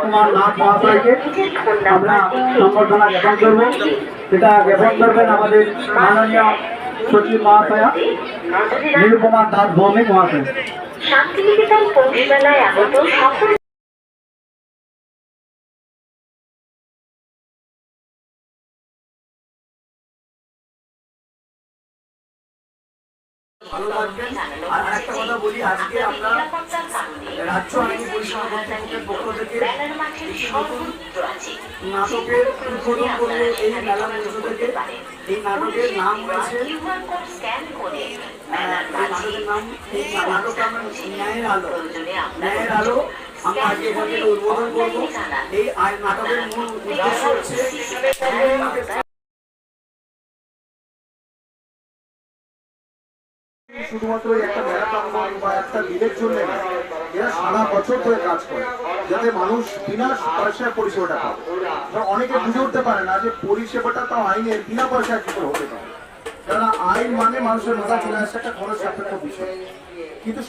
কুমার নাথ মহাশয়কে আমরা সম্বর্ধনা জ্ঞাপন করব। এটা জ্ঞাপন করবেন আমাদের মাননীয় সচিব মহাশয়া নিরুপমা দাস ভৌমিক মহাশয়। শান্তিনিকেতন পৌঁছমেলায় আগত সকল ভালো লাগবেন। আর একটা কথা বলি, আজকে আমরা রাজ্য আইনি পরিষেবা কর্তৃপক্ষের পক্ষ থেকে নাটকের উদ্বোধন করলো এই মেলা মঞ্চ থেকে। এই নাটকের নাম হয়েছে ন্যায়ের আলো। ন্যায়ের আলো আমরা আজকে এখান থেকে উদ্বোধন করবো। এই নাটকের মূল উদ্দেশ্য হচ্ছে শুধুমাত্র একটা মেলা প্রাঙ্গণ বা একটা দিনের জন্য না, এরা সারা বছর ধরে কাজ করে যাতে মানুষ বিনা পয়সায় পরিষেবাটা পায়। অনেকে বুঝে উঠতে পারে না যে পরিষেবাটা তো আইনের বিনা পয়সায় কি করে হতে পারে, কারণ আইন মানে মানুষের মাথা চলে আসছে একটা খরচ সাপেক্ষ বিষয়। কিন্তু